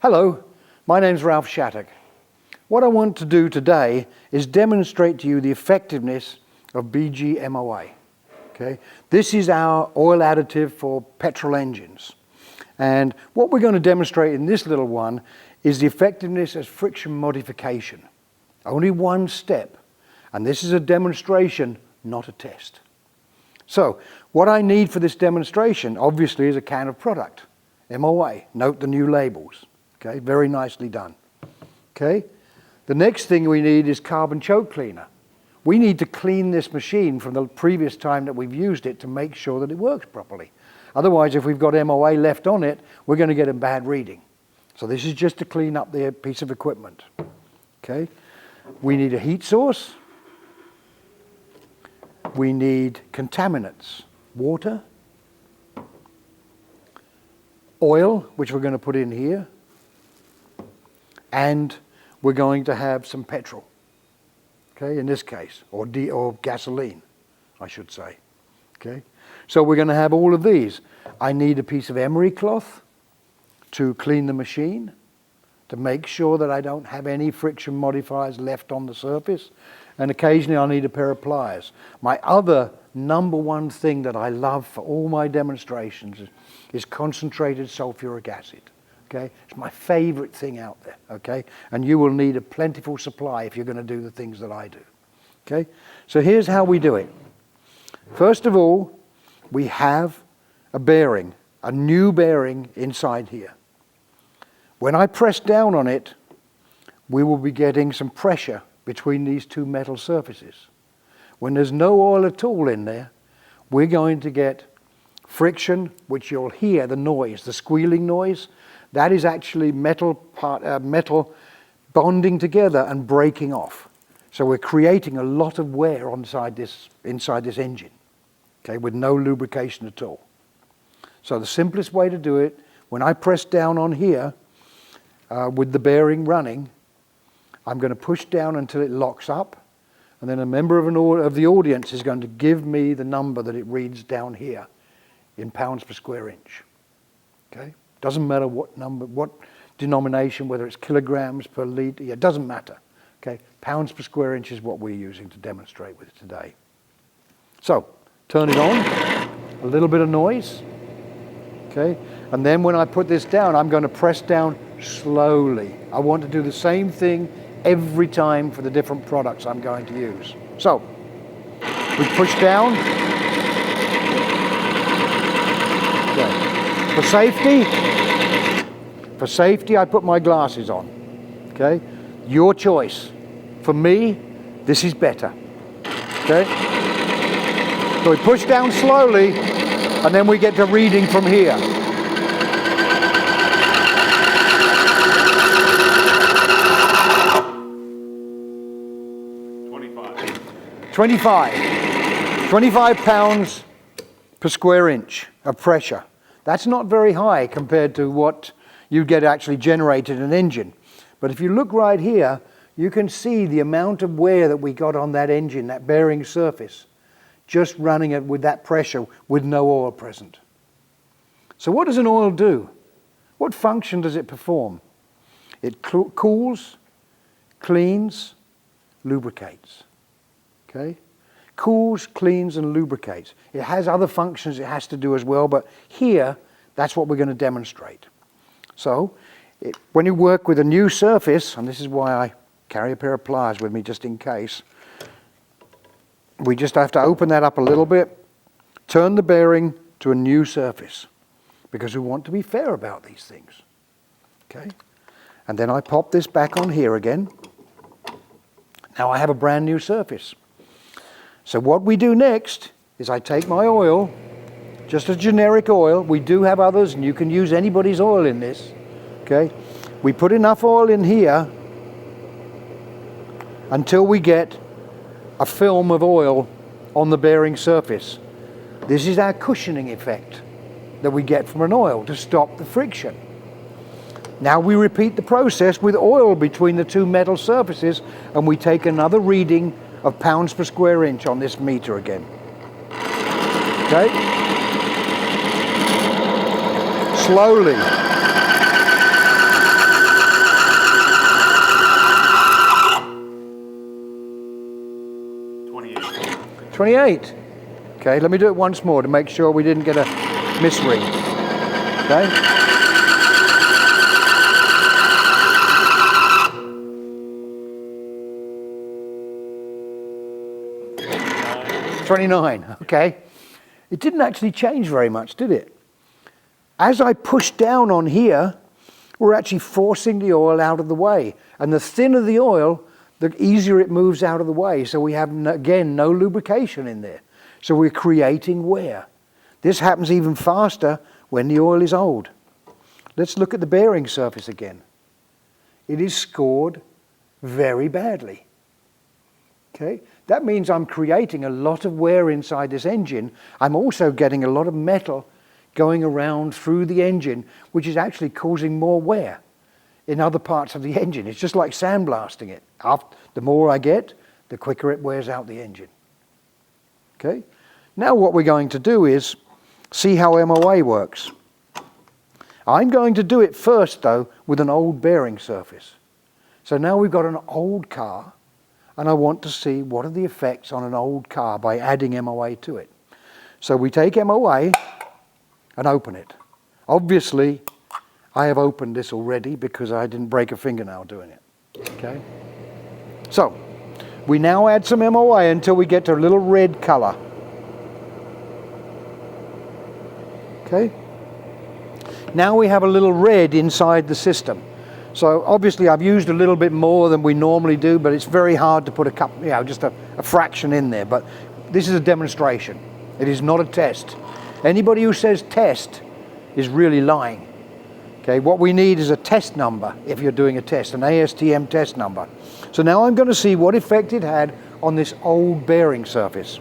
Hello, my name's Ralph Shattock. What I want to do today is demonstrate to you the effectiveness of BG MOA. Okay? This is our oil additive for petrol engines. And what we're going to demonstrate in this little one is the effectiveness as friction modification. Only one step. And this is a demonstration, not a test. So, what I need for this demonstration, obviously, is a can of product. MOA. Note the new labels. Okay, very nicely done. Okay, the next thing we need is carbon choke cleaner. We need to clean this machine from the previous time that we've used it to make sure that it works properly. Otherwise, if we've got MOA left on it, we're going to get a bad reading. So this is just to clean up the piece of equipment. Okay, we need a heat source. We need contaminants, water, oil, which we're going to put in here, and we're going to have some petrol, okay, in this case, or gasoline, I should say, okay. So we're going to have all of these. I need a piece of emery cloth to clean the machine, to make sure that I don't have any friction modifiers left on the surface, and occasionally I'll need a pair of pliers. My other number one thing that I love for all my demonstrations is concentrated sulfuric acid. Okay, it's my favorite thing out there, okay? And you will need a plentiful supply if you're going to do the things that I do, okay? So here's how we do it. First of all, we have a bearing, a new bearing inside here. When I press down on it, we will be getting some pressure between these two metal surfaces. When there's no oil at all in there, we're going to get friction, which you'll hear the noise, the squealing noise. That is actually metal bonding together and breaking off. So we're creating a lot of wear inside this engine, okay, with no lubrication at all. So the simplest way to do it, when I press down on here with the bearing running, I'm going to push down until it locks up, and then a member of the audience is going to give me the number that it reads down here in pounds per square inch. Okay? Doesn't matter what number, what denomination, whether it's kilograms per litre, it doesn't matter. Okay, pounds per square inch is what we're using to demonstrate with it today. So, turn it on, a little bit of noise, okay, and then when I put this down, I'm going to press down slowly. I want to do the same thing every time for the different products I'm going to use. So, we push down. Okay. For safety, I put my glasses on, okay? Your choice. For me, this is better, okay? So we push down slowly, and then we get to reading from here. Twenty-five pounds per square inch of pressure. That's not very high compared to what you get actually generated in an engine. But if you look right here, you can see the amount of wear that we got on that engine, that bearing surface, just running it with that pressure with no oil present. So what does an oil do? What function does it perform? It cools, cleans, lubricates. Okay? Cools, cleans, and lubricates. It has other functions it has to do as well, but here, that's what we're going to demonstrate. So, when you work with a new surface, and this is why I carry a pair of pliers with me just in case, we just have to open that up a little bit, turn the bearing to a new surface, because we want to be fair about these things. Okay? And then I pop this back on here again. Now I have a brand new surface. So what we do next is I take my oil, just a generic oil. We do have others, and you can use anybody's oil in this. Okay? We put enough oil in here until we get a film of oil on the bearing surface. This is our cushioning effect that we get from an oil to stop the friction. Now we repeat the process with oil between the two metal surfaces, and we take another reading of pounds per square inch on this meter again. Okay? Slowly. 28. Okay, let me do it once more to make sure we didn't get a misread. Okay. 29, okay. It didn't actually change very much, did it? As I push down on here, we're actually forcing the oil out of the way. And the thinner the oil, the easier it moves out of the way. So we have, again, no lubrication in there. So we're creating wear. This happens even faster when the oil is old. Let's look at the bearing surface again. It is scored very badly. Okay? That means I'm creating a lot of wear inside this engine. I'm also getting a lot of metal going around through the engine, which is actually causing more wear in other parts of the engine. It's just like sandblasting it. The more I get, the quicker it wears out the engine. Okay? Now what we're going to do is see how MOA works. I'm going to do it first, though, with an old bearing surface. So now we've got an old car, and I want to see what are the effects on an old car by adding MOA to it. So we take MOA and open it. Obviously, I have opened this already because I didn't break a fingernail doing it. Okay? So, we now add some MOA until we get to a little red color. Okay? Now we have a little red inside the system. So obviously I've used a little bit more than we normally do, but it's very hard to put a couple, just a fraction in there. But this is a demonstration. It is not a test. Anybody who says test is really lying. Okay, what we need is a test number if you're doing a test, an ASTM test number. So now I'm going to see what effect it had on this old bearing surface.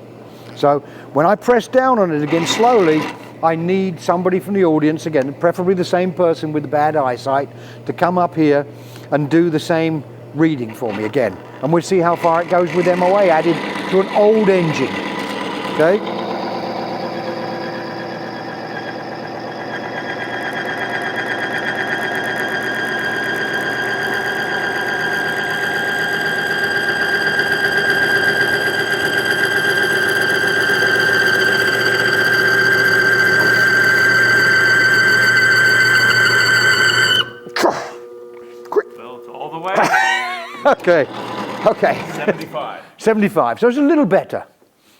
So when I press down on it again slowly, I need somebody from the audience, again, preferably the same person with the bad eyesight, to come up here and do the same reading for me again. And we'll see how far it goes with MOA added to an old engine. Okay? Okay. 75. 75. So it's a little better.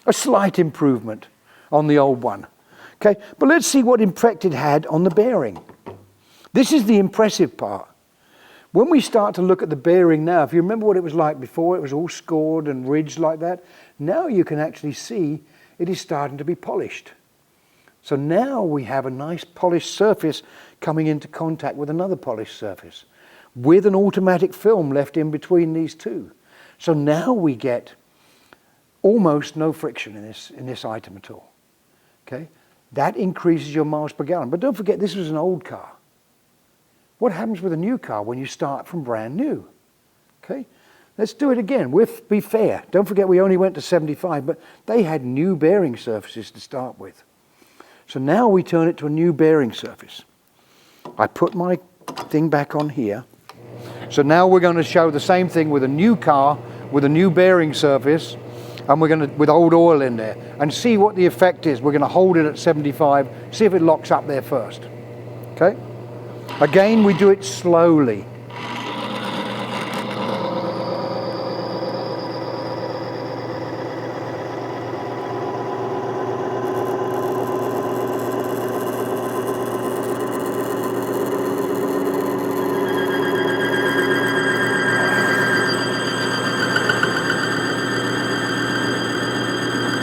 A slight improvement on the old one. Okay, but let's see what effect it had on the bearing. This is the impressive part. When we start to look at the bearing now, if you remember what it was like before, it was all scored and ridged like that. Now you can actually see it is starting to be polished. So now we have a nice polished surface coming into contact with another polished surface, with an automatic film left in between these two. So now we get almost no friction in this item at all. Okay? That increases your miles per gallon. But don't forget, this was an old car. What happens with a new car when you start from brand new? Okay? Let's do it again. We'll be fair. Don't forget we only went to 75, but they had new bearing surfaces to start with. So now we turn it to a new bearing surface. I put my thing back on here. So now we're going to show the same thing with a new car, with a new bearing surface, and we're going to, with old oil in there, and see what the effect is. We're going to hold it at 75, see if it locks up there first. Okay? Again, we do it slowly.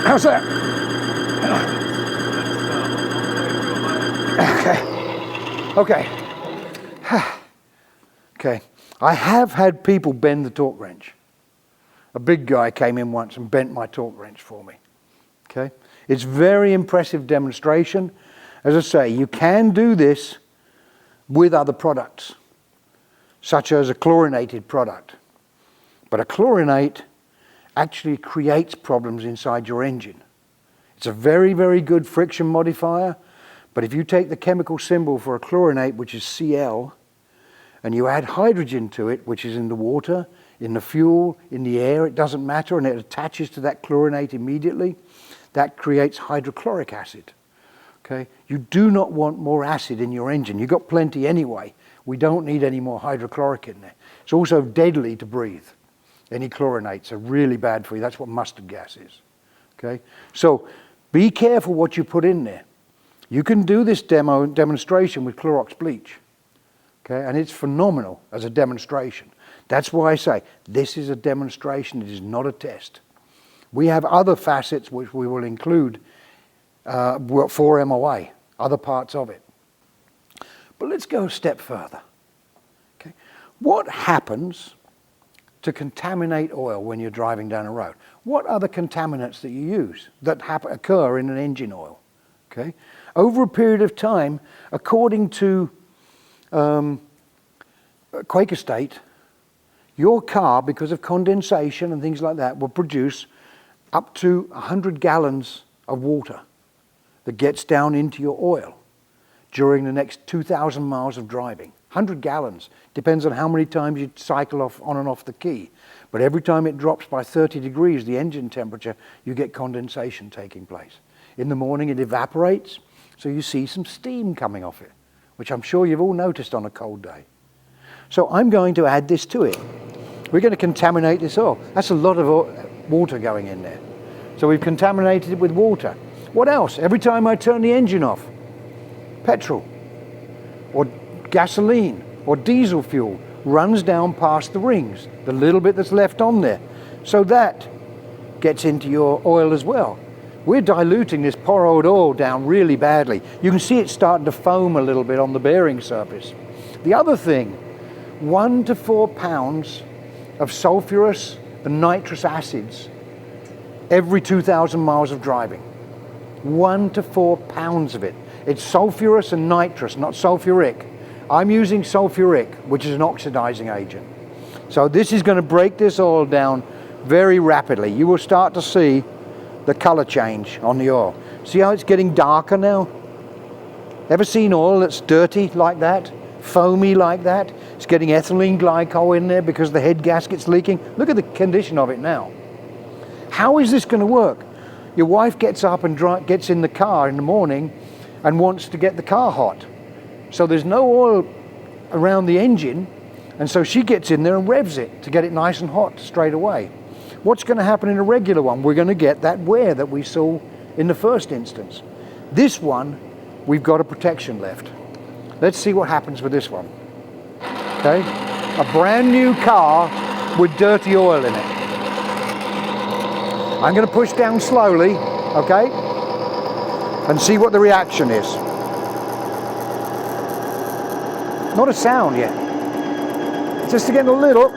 How's that? Okay. Okay. I have had people bend the torque wrench. A big guy came in once and bent my torque wrench for me. Okay. It's very impressive demonstration. As I say, you can do this with other products, such as a chlorinated product. But a chlorinate actually creates problems inside your engine. It's a very, very good friction modifier, but if you take the chemical symbol for a chlorinate, which is Cl, and you add hydrogen to it, which is in the water, in the fuel, in the air, it doesn't matter, and it attaches to that chlorinate immediately. That creates hydrochloric acid. Okay? You do not want more acid in your engine. You've got plenty anyway. We don't need any more hydrochloric in there. It's also deadly to breathe. Any chlorinates are really bad for you. That's what mustard gas is. Okay? So be careful what you put in there. You can do this demonstration with Clorox bleach. Okay? And it's phenomenal as a demonstration. That's why I say this is a demonstration. It is not a test. We have other facets which we will include for MOA, other parts of it. But let's go a step further. Okay? What happens to contaminate oil when you're driving down a road? What are the contaminants that you use that occur in an engine oil? Okay? Over a period of time, according to Quaker State, your car, because of condensation and things like that, will produce up to 100 gallons of water that gets down into your oil during the next 2,000 miles of driving. 100 gallons. Depends on how many times you cycle off on and off the key. But every time it drops by 30 degrees, the engine temperature, you get condensation taking place. In the morning it evaporates, so you see some steam coming off it, which I'm sure you've all noticed on a cold day. So I'm going to add this to it. We're going to contaminate this oil. That's a lot of water going in there. So we've contaminated it with water. What else? Every time I turn the engine off, petrol or gasoline or diesel fuel runs down past the rings, the little bit that's left on there. So that gets into your oil as well. We're diluting this poor old oil down really badly. You can see it starting to foam a little bit on the bearing surface. The other thing, 1 to 4 pounds of sulfurous and nitrous acids every 2,000 miles of driving. 1 to 4 pounds of it. It's sulfurous and nitrous, not sulfuric. I'm using sulfuric, which is an oxidizing agent. So this is going to break this oil down very rapidly. You will start to see the color change on the oil. See how it's getting darker now? Ever seen oil that's dirty like that? Foamy like that? It's getting ethylene glycol in there because the head gasket's leaking. Look at the condition of it now. How is this going to work? Your wife gets up and gets in the car in the morning and wants to get the car hot. So there's no oil around the engine, and so she gets in there and revs it to get it nice and hot straight away. What's going to happen in a regular one? We're going to get that wear that we saw in the first instance. This one, we've got a protection left. Let's see what happens with this one. Okay? A brand new car with dirty oil in it. I'm going to push down slowly, okay? And see what the reaction is. Not a sound yet. Just to get a little.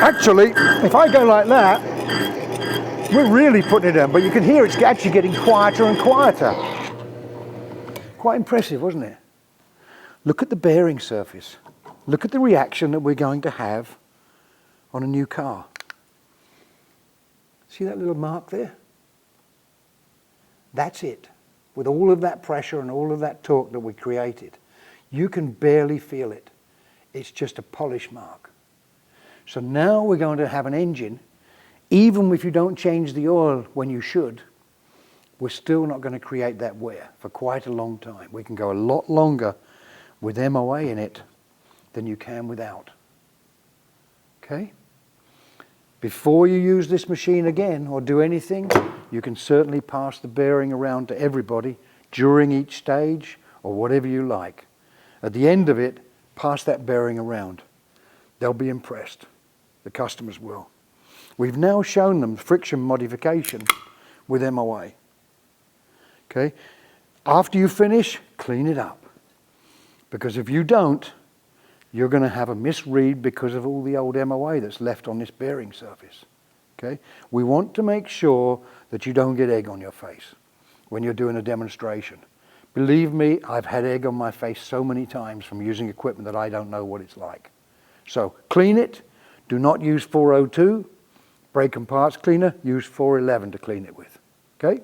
Actually, if I go like that, we're really putting it in, but you can hear it's actually getting quieter and quieter. Quite impressive, wasn't it? Look at the bearing surface. Look at the reaction that we're going to have on a new car. See that little mark there? That's it. With all of that pressure and all of that torque that we created, you can barely feel it. It's just a polish mark. So now we're going to have an engine, even if you don't change the oil when you should, we're still not going to create that wear for quite a long time. We can go a lot longer with MOA in it than you can without. Okay? Before you use this machine again or do anything, you can certainly pass the bearing around to everybody during each stage or whatever you like. At the end of it, pass that bearing around. They'll be impressed. The customers will. We've now shown them friction modification with MOA. Okay? After you finish, clean it up. Because if you don't, you're going to have a misread because of all the old MOA that's left on this bearing surface. Okay? We want to make sure that you don't get egg on your face when you're doing a demonstration. Believe me, I've had egg on my face so many times from using equipment that I don't know what it's like. So clean it. Do not use 402. Brake and parts cleaner, use 411 to clean it with. Okay?